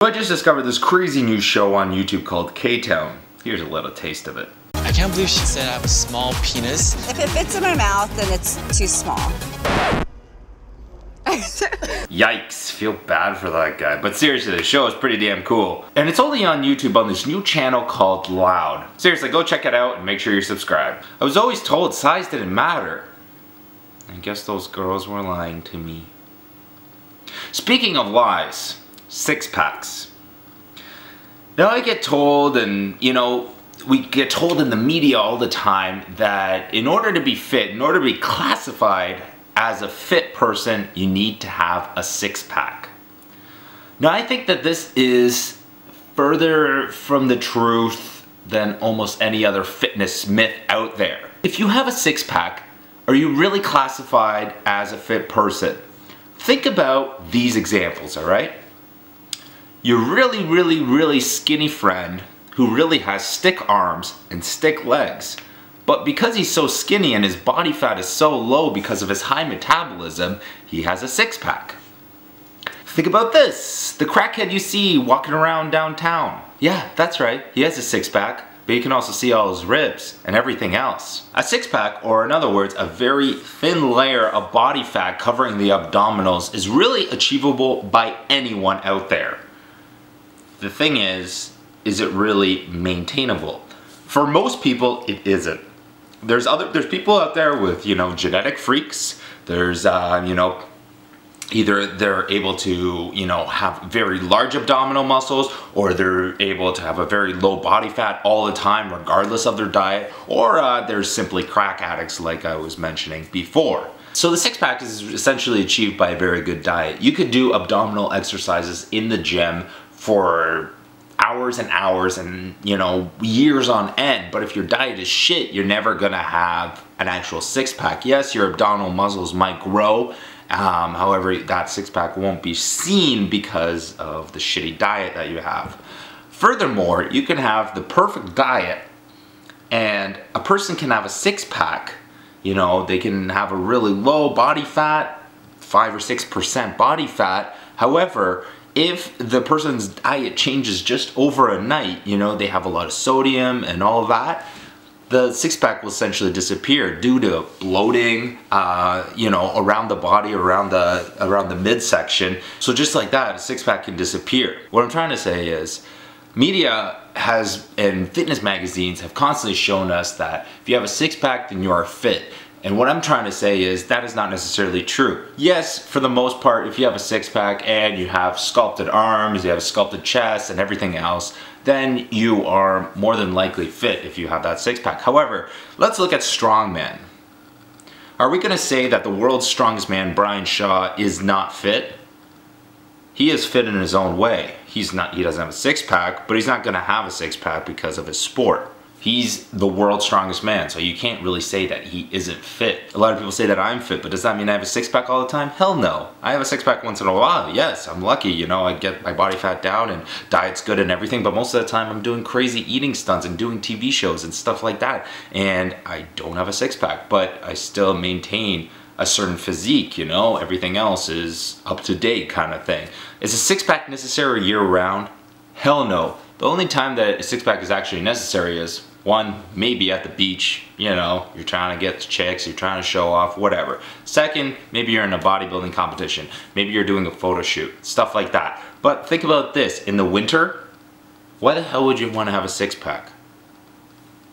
I just discovered this crazy new show on YouTube called K-Town. Here's a little taste of it. I can't believe she said I have a small penis. If it fits in my mouth, then it's too small. Yikes, feel bad for that guy. But seriously, the show is pretty damn cool. And it's only on YouTube on this new channel called Loud. Seriously, go check it out and make sure you're subscribed. I was always told size didn't matter. I guess those girls were lying to me. Speaking of lies, six-packs. Now I get told, and you know, we get told in the media all the time that in order to be fit, in order to be classified as a fit person, you need to have a six-pack. Now I think that this is further from the truth than almost any other fitness myth out there. If you have a six-pack, are you really classified as a fit person? Think about these examples, alright? Your really skinny friend who really has stick arms and stick legs, but because he's so skinny and his body fat is so low because of his high metabolism, he has a six-pack. Think about this, the crackhead you see walking around downtown. Yeah, that's right, he has a six-pack, but you can also see all his ribs and everything else. A six-pack, or in other words, a very thin layer of body fat covering the abdominals, is really achievable by anyone out there. The thing is it really maintainable? For most people, it isn't. There's people out there with, you know, genetic freaks. There's, you know, either they're able to, you know, have very large abdominal muscles, or they're able to have a very low body fat all the time regardless of their diet, or there's simply crack addicts like I was mentioning before. So the six-pack is essentially achieved by a very good diet. You could do abdominal exercises in the gym for hours and hours and, you know, years on end, but if your diet is shit, you're never gonna have an actual six-pack. Yes, your abdominal muscles might grow, however, that six-pack won't be seen because of the shitty diet that you have. Furthermore, you can have the perfect diet and a person can have a six-pack. You know, they can have a really low body fat, 5 or 6% body fat. However, if the person's diet changes just over a night, you know, they have a lot of sodium and all of that, the six-pack will essentially disappear due to bloating, you know, around the body, around the midsection. So just like that, a six-pack can disappear. What I'm trying to say is, media has, and fitness magazines have constantly shown us that if you have a six-pack, then you are fit. And what I'm trying to say is that is not necessarily true. Yes, for the most part, if you have a six-pack and you have sculpted arms, you have a sculpted chest and everything else, then you are more than likely fit if you have that six-pack. However, let's look at strongmen. Are we gonna say that the world's strongest man, Brian Shaw, is not fit? He is fit in his own way. He doesn't have a six-pack, but he's not gonna have a six-pack because of his sport. He's the world's strongest man, so you can't really say that he isn't fit. A lot of people say that I'm fit, but does that mean I have a six-pack all the time? Hell no. I have a six-pack once in a while, yes, I'm lucky, you know, I get my body fat down and diet's good and everything, but most of the time I'm doing crazy eating stunts and doing TV shows and stuff like that, and I don't have a six-pack, but I still maintain a certain physique, you know, everything else is up to date kind of thing. Is a six-pack necessary year-round? Hell no. The only time that a six-pack is actually necessary is, one, maybe at the beach, you know, you're trying to get chicks, you're trying to show off, whatever. Second, maybe you're in a bodybuilding competition, maybe you're doing a photo shoot, stuff like that. But think about this, in the winter, why the hell would you want to have a six-pack?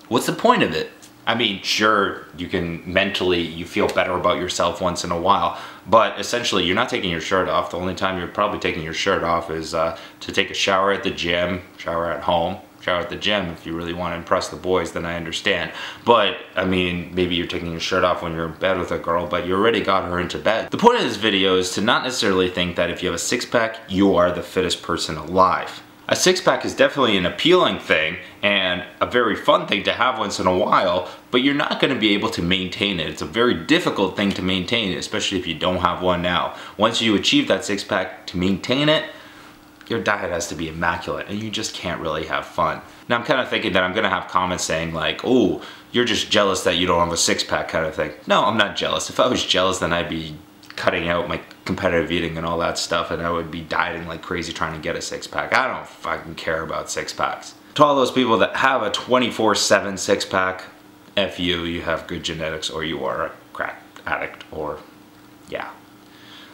What's the point of it? I mean, sure, you can mentally, you feel better about yourself once in a while, but essentially you're not taking your shirt off. The only time you're probably taking your shirt off is to take a shower at the gym, shower at home, shower at the gym. If you really want to impress the boys, then I understand. But, I mean, maybe you're taking your shirt off when you're in bed with a girl, but you already got her into bed. The point of this video is to not necessarily think that if you have a six-pack, you are the fittest person alive. A six-pack is definitely an appealing thing and a very fun thing to have once in a while, but you're not going to be able to maintain it. It's a very difficult thing to maintain, especially if you don't have one now. Once you achieve that six-pack, to maintain it, your diet has to be immaculate and you just can't really have fun. Now I'm kind of thinking that I'm going to have comments saying like, oh, you're just jealous that you don't have a six-pack kind of thing. No, I'm not jealous. If I was jealous, then I'd be cutting out my competitive eating and all that stuff, and I would be dieting like crazy trying to get a six-pack. I don't fucking care about six-packs. To all those people that have a 24/7 six-pack, F you, you have good genetics, or you are a crack addict, or yeah.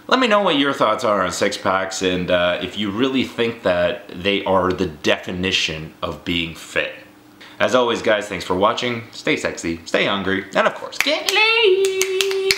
Let me know what your thoughts are on six-packs, and if you really think that they are the definition of being fit. As always, guys, thanks for watching. Stay sexy, stay hungry, and of course, get laid!